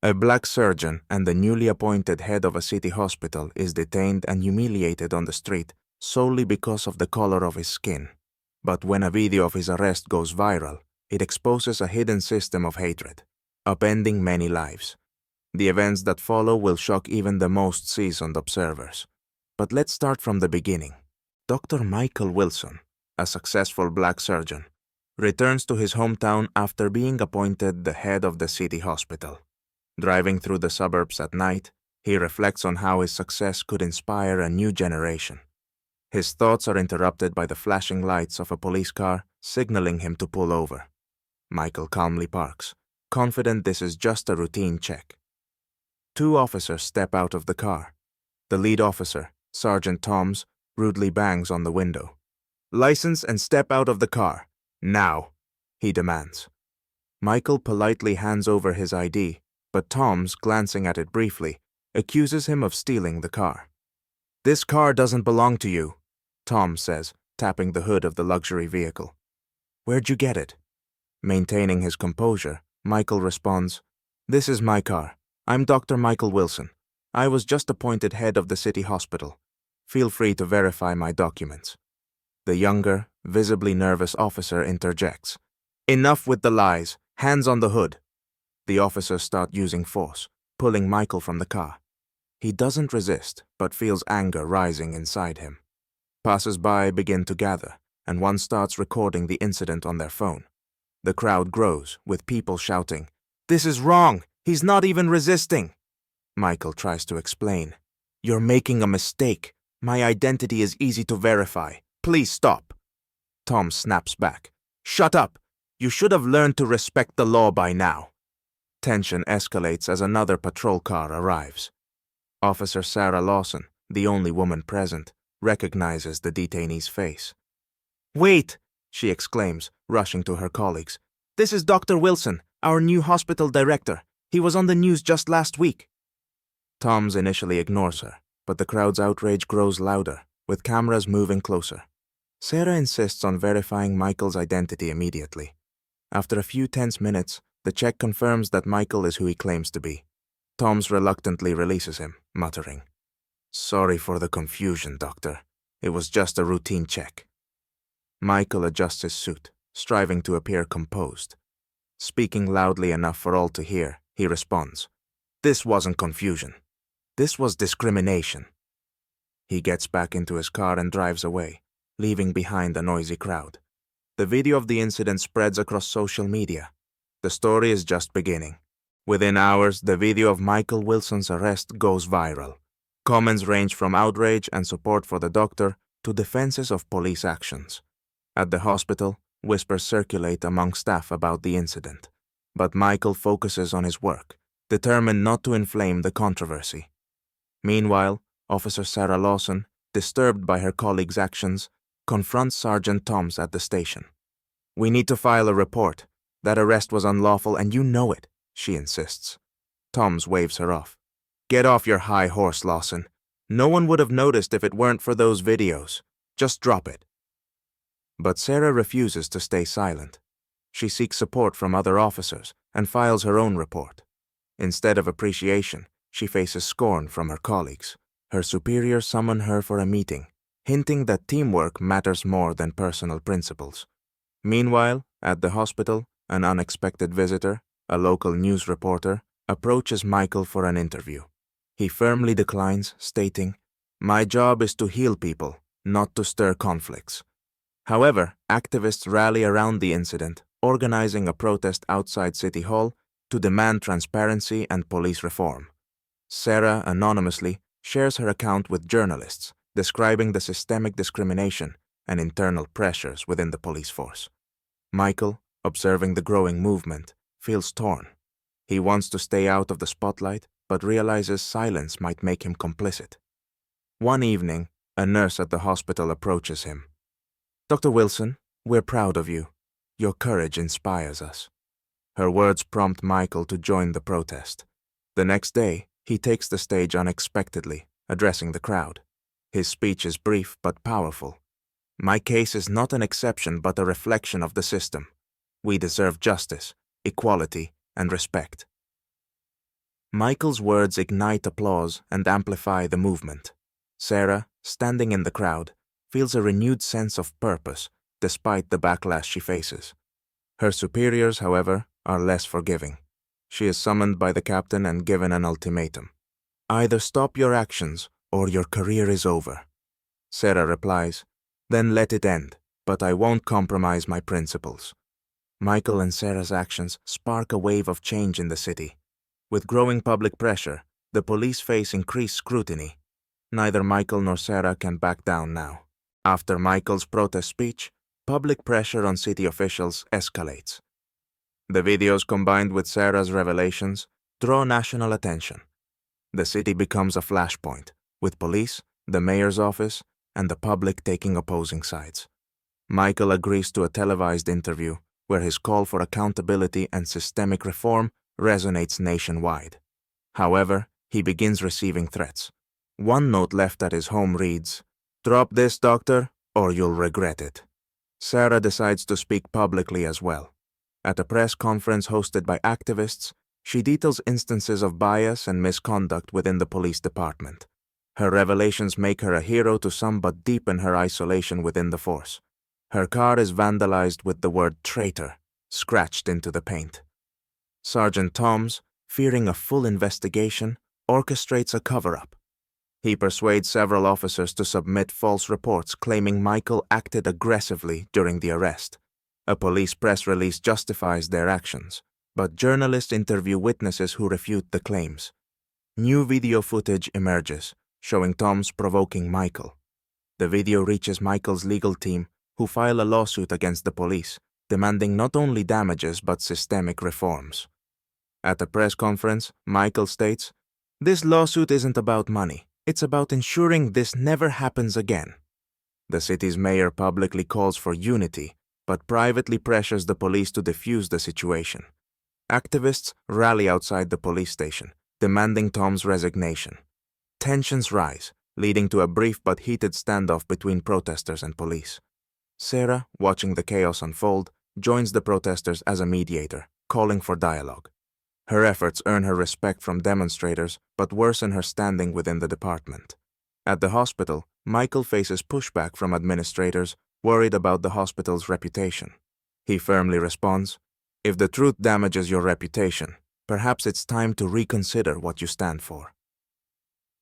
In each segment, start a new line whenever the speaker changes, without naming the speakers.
A black surgeon and the newly appointed head of a city hospital is detained and humiliated on the street solely because of the color of his skin. But when a video of his arrest goes viral, it exposes a hidden system of hatred, upending many lives. The events that follow will shock even the most seasoned observers. But let's start from the beginning. Dr. Michael Wilson, a successful black surgeon, returns to his hometown after being appointed the head of the city hospital. Driving through the suburbs at night, he reflects on how his success could inspire a new generation. His thoughts are interrupted by the flashing lights of a police car signaling him to pull over. Michael calmly parks, confident this is just a routine check. Two officers step out of the car. The lead officer, Sergeant Toms, rudely bangs on the window. "License and step out of the car. Now," he demands. Michael politely hands over his ID, but Toms, glancing at it briefly, accuses him of stealing the car. "This car doesn't belong to you," Toms says, tapping the hood of the luxury vehicle. "Where'd you get it?" Maintaining his composure, Michael responds, "This is my car. I'm Dr. Michael Wilson. I was just appointed head of the city hospital. Feel free to verify my documents." The younger, visibly nervous officer interjects. "Enough with the lies. Hands on the hood." The officers start using force, pulling Michael from the car. He doesn't resist, but feels anger rising inside him. Passers-by begin to gather, and one starts recording the incident on their phone. The crowd grows, with people shouting, "This is wrong! He's not even resisting!" Michael tries to explain. "You're making a mistake. My identity is easy to verify. Please stop." Tom snaps back. "Shut up! You should have learned to respect the law by now." Tension escalates as another patrol car arrives. Officer Sarah Lawson, the only woman present, recognizes the detainee's face. "Wait!" she exclaims, rushing to her colleagues. "This is Dr. Wilson, our new hospital director. He was on the news just last week." Toms initially ignores her, but the crowd's outrage grows louder, with cameras moving closer. Sarah insists on verifying Michael's identity immediately. After a few tense minutes, the check confirms that Michael is who he claims to be. Toms reluctantly releases him, muttering, "Sorry for the confusion, doctor. It was just a routine check." Michael adjusts his suit, striving to appear composed. Speaking loudly enough for all to hear, he responds, "This wasn't confusion. This was discrimination." He gets back into his car and drives away, leaving behind a noisy crowd. The video of the incident spreads across social media. The story is just beginning. Within hours, the video of Michael Wilson's arrest goes viral. Comments range from outrage and support for the doctor to defenses of police actions. At the hospital, whispers circulate among staff about the incident, but Michael focuses on his work, determined not to inflame the controversy. Meanwhile, Officer Sarah Lawson, disturbed by her colleague's actions, confronts Sergeant Toms at the station. "We need to file a report. That arrest was unlawful and you know it," she insists. Toms waves her off. "Get off your high horse, Lawson. No one would have noticed if it weren't for those videos. Just drop it." But Sarah refuses to stay silent. She seeks support from other officers and files her own report. Instead of appreciation, she faces scorn from her colleagues. Her superiors summon her for a meeting, hinting that teamwork matters more than personal principles. Meanwhile, at the hospital, an unexpected visitor, a local news reporter, approaches Michael for an interview. He firmly declines, stating, "My job is to heal people, not to stir conflicts." However, activists rally around the incident, organizing a protest outside City Hall to demand transparency and police reform. Sarah, anonymously, shares her account with journalists, describing the systemic discrimination and internal pressures within the police force. Michael, observing the growing movement, feels torn. He wants to stay out of the spotlight, but realizes silence might make him complicit. One evening, a nurse at the hospital approaches him. "Dr. Wilson, we're proud of you. Your courage inspires us." Her words prompt Michael to join the protest. The next day, he takes the stage unexpectedly, addressing the crowd. His speech is brief but powerful. "My case is not an exception but a reflection of the system. We deserve justice, equality, and respect." Michael's words ignite applause and amplify the movement. Sarah, standing in the crowd, feels a renewed sense of purpose despite the backlash she faces. Her superiors, however, are less forgiving. She is summoned by the captain and given an ultimatum. Either stop your actions or your career is over. Sarah replies, "Then let it end, but I won't compromise my principles." Michael and Sarah's actions spark a wave of change in the city. With growing public pressure, the police face increased scrutiny. Neither Michael nor Sarah can back down now. After Michael's protest speech, public pressure on city officials escalates. The videos combined with Sarah's revelations draw national attention. The city becomes a flashpoint, with police, the mayor's office, and the public taking opposing sides. Michael agrees to a televised interview where his call for accountability and systemic reform resonates nationwide. However, he begins receiving threats. One note left at his home reads, "Drop this, doctor, or you'll regret it." Sarah decides to speak publicly as well. At a press conference hosted by activists, she details instances of bias and misconduct within the police department. Her revelations make her a hero to some but deepen her isolation within the force. Her car is vandalized with the word "traitor" scratched into the paint. Sergeant Toms, fearing a full investigation, orchestrates a cover-up. He persuades several officers to submit false reports claiming Michael acted aggressively during the arrest. A police press release justifies their actions, but journalists interview witnesses who refute the claims. New video footage emerges, showing Toms provoking Michael. The video reaches Michael's legal team, who file a lawsuit against the police, demanding not only damages but systemic reforms. At a press conference, Michael states, "This lawsuit isn't about money. It's about ensuring this never happens again." The city's mayor publicly calls for unity, but privately pressures the police to defuse the situation. Activists rally outside the police station, demanding Tom's resignation. Tensions rise, leading to a brief but heated standoff between protesters and police. Sarah, watching the chaos unfold, joins the protesters as a mediator, calling for dialogue. Her efforts earn her respect from demonstrators, but worsen her standing within the department. At the hospital, Michael faces pushback from administrators worried about the hospital's reputation. He firmly responds, "If the truth damages your reputation, perhaps it's time to reconsider what you stand for."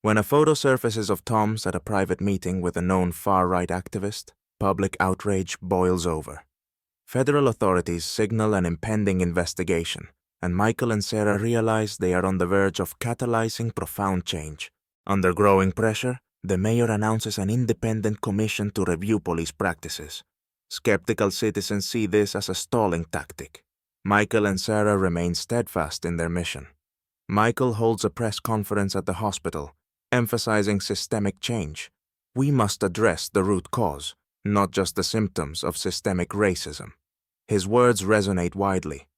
When a photo surfaces of Tom's at a private meeting with a known far-right activist, public outrage boils over. Federal authorities signal an impending investigation, and Michael and Sarah realize they are on the verge of catalyzing profound change. Under growing pressure, the mayor announces an independent commission to review police practices. Skeptical citizens see this as a stalling tactic. Michael and Sarah remain steadfast in their mission. Michael holds a press conference at the hospital, emphasizing systemic change. We must address the root cause, not just the symptoms of systemic racism. His words resonate widely.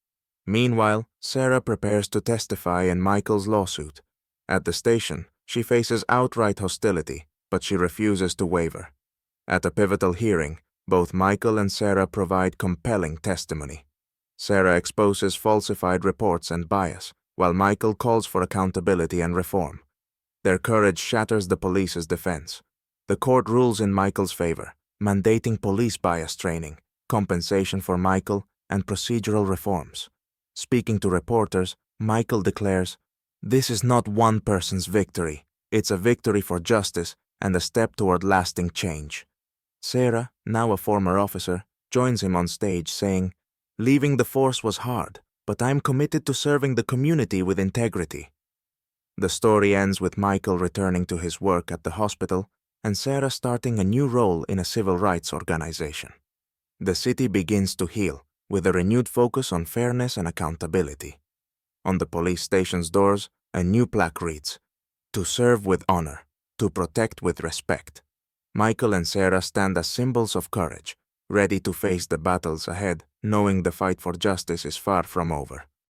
Meanwhile, Sarah prepares to testify in Michael's lawsuit. At the station, she faces outright hostility, but she refuses to waver. At a pivotal hearing, both Michael and Sarah provide compelling testimony. Sarah exposes falsified reports and bias, while Michael calls for accountability and reform. Their courage shatters the police's defense. The court rules in Michael's favor, mandating police bias training, compensation for Michael, and procedural reforms. Speaking to reporters, Michael declares, "This is not one person's victory. It's a victory for justice and a step toward lasting change." Sarah, now a former officer, joins him on stage saying, "Leaving the force was hard, but I'm committed to serving the community with integrity." The story ends with Michael returning to his work at the hospital and Sarah starting a new role in a civil rights organization. The city begins to heal, with a renewed focus on fairness and accountability. On the police station's doors, a new plaque reads, "To serve with honor, to protect with respect." Michael and Sarah stand as symbols of courage, ready to face the battles ahead, knowing the fight for justice is far from over.